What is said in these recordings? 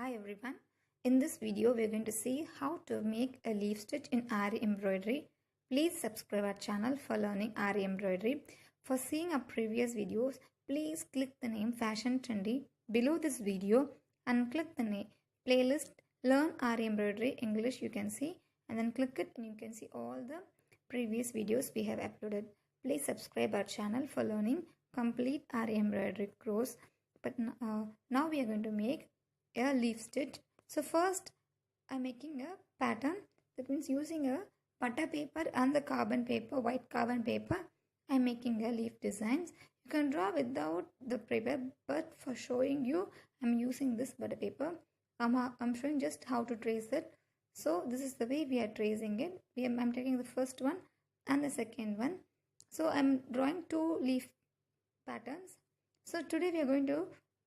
Hi everyone. In this video we are going to see how to make a leaf stitch in aari embroidery. Please subscribe our channel for learning aari embroidery. For seeing our previous videos, please click the name Fashion Trendy below this video and click the name playlist Learn Aari Embroidery English. You can see and then click it and you can see all the previous videos we have uploaded. Please subscribe our channel for learning complete aari embroidery course. But now we are going to make a leaf stitch. So first I'm making a pattern, that means using a butter paper and the carbon paper, white carbon paper, I'm making a leaf designs. You can draw without the paper, but for showing you I'm using this butter paper. I'm showing just how to trace it. So this is the way we are tracing it. I'm taking the first one and the second one. So I'm drawing two leaf patterns. So today we are going to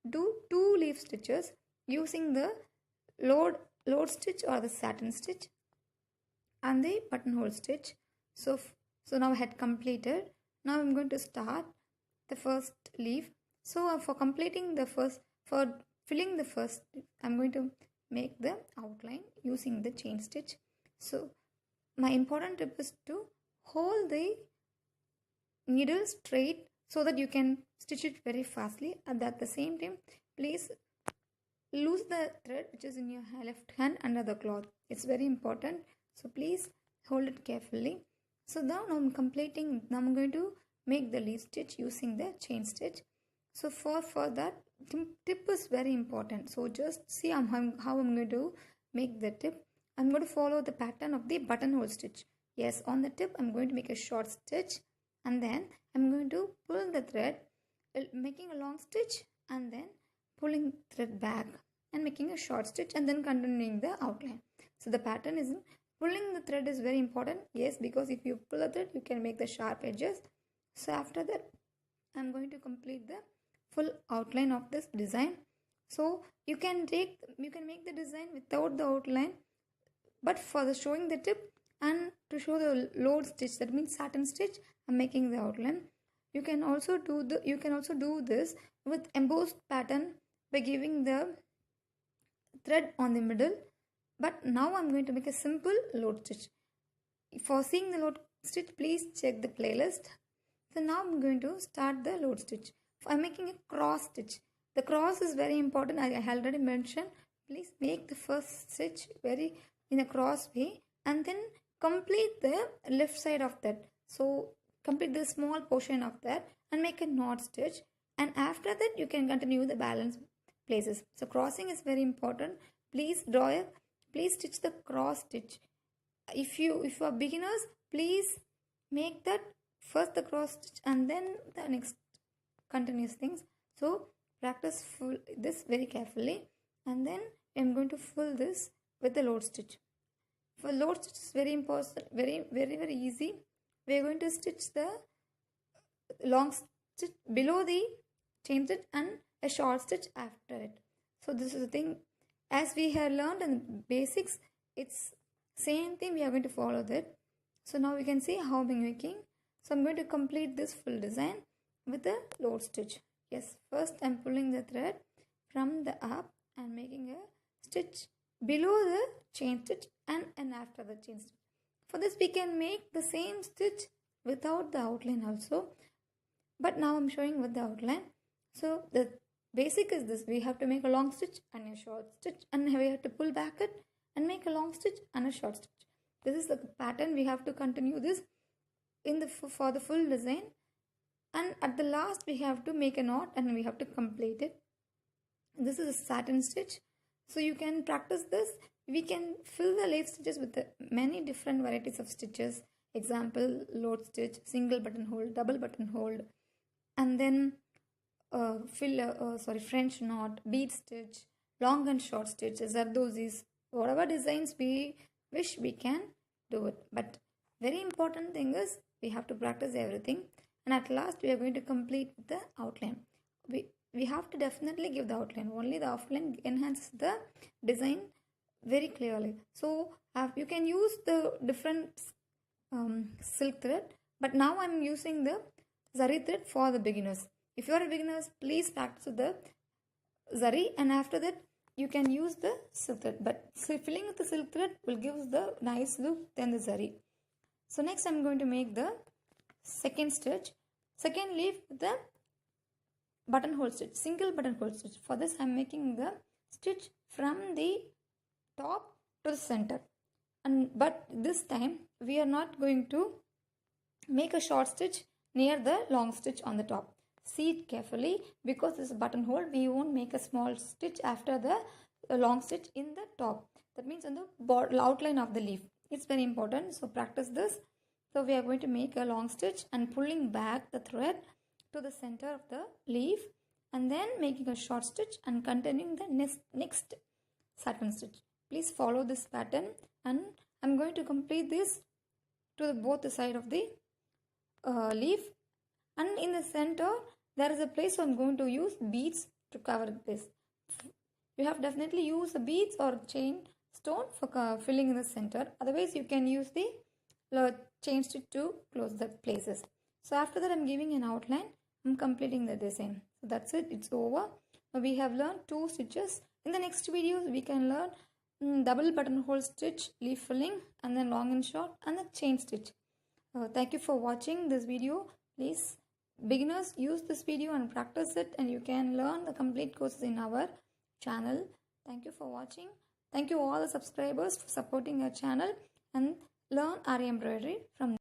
do two leaf stitches using the load stitch or the satin stitch and the buttonhole stitch. So now I had completed. Now I'm going to start the first leaf. So for filling the first, I'm going to make the outline using the chain stitch. So my important tip is to hold the needle straight so that you can stitch it very fastly, and at the same time please loose the thread which is in your left hand under the cloth. It's very important, so please hold it carefully. So now I'm completing. Now I'm going to make the leaf stitch using the chain stitch. So for that tip is very important. So just see how I'm going to make the tip. I'm going to follow the pattern of the buttonhole stitch. Yes, on the tip I'm going to make a short stitch and then I'm going to pull the thread, making a long stitch and then pulling thread back and making a short stitch and then continuing the outline. So the pattern is pulling the thread is very important. Yes, because if you pull a thread you can make the sharp edges. So after that I'm going to complete the full outline of this design. So you can make the design without the outline, but for the showing the tip and to show the load stitch, that means satin stitch, I'm making the outline. You can also do this with embossed pattern by giving the thread on the middle, but now I'm going to make a simple load stitch. For seeing the load stitch, please check the playlist. So now I'm going to start the load stitch. I'm making a cross stitch. The cross is very important. I already mentioned. Please make the first stitch very in a cross way and then complete the left side of that. So complete the small portion of that and make a knot stitch, and after that you can continue the balance places. So crossing is very important. Please stitch the cross stitch. If you are beginners, please make that first the cross stitch and then the next continuous things. So practice this very carefully, and then I'm going to fill this with the load stitch. For load stitch is very important, very easy. We are going to stitch the long stitch below the chain stitch and a short stitch after it. So this is the thing, as we have learned in the basics, it's same thing, we are going to follow that. So now we can see how I'm making. So I'm going to complete this full design with the load stitch. Yes, first I'm pulling the thread from the up and making a stitch below the chain stitch and after the chain stitch. For this we can make the same stitch without the outline also, but now I'm showing with the outline. So the basic is this: we have to make a long stitch and a short stitch, and we have to pull back it and make a long stitch and a short stitch. This is the pattern. We have to continue this for the full design, and at the last we have to make a knot and we have to complete it. This is a satin stitch. So you can practice this. We can fill the leaf stitches with many different varieties of stitches. Example, load stitch, single buttonhole, double buttonhole, and then French knot, bead stitch, long and short stitch, zardozis, whatever designs we wish, we can do it. But very important thing is we have to practice everything, and at last we are going to complete the outline. We have to definitely give the outline. Only the outline enhances the design very clearly. So you can use the different silk thread, but now I'm using the zari thread for the beginners. If you are a beginners, please practice the zari, and after that you can use the silk thread, but filling with the silk thread will give the nice look than the zari. So next I'm going to make the second leaf with the buttonhole stitch, single buttonhole stitch. For this I'm making the stitch from the top to the center, but this time we are not going to make a short stitch near the long stitch on the top. See it carefully, because this is a buttonhole, we won't make a small stitch after the long stitch in the top. That means on the outline of the leaf. It's very important, so practice this. So we are going to make a long stitch and pulling back the thread to the center of the leaf, and then making a short stitch and continuing the next satin stitch. Please follow this pattern, and I'm going to complete this to both the side of the leaf, and in the center there is a place, so I'm going to use beads to cover this. You have definitely used the beads or chain stone for filling in the center. Otherwise you can use the chain stitch to close the places. So after that I'm giving an outline, I'm completing the design. So that's it, it's over. Now we have learned 2 stitches. In the next videos we can learn double buttonhole stitch, leaf filling, and then long and short, and the chain stitch. Thank you for watching this video. Please, beginners, use this video and practice it, and you can learn the complete courses in our channel. Thank you for watching. Thank you all the subscribers for supporting our channel, and learn aari embroidery from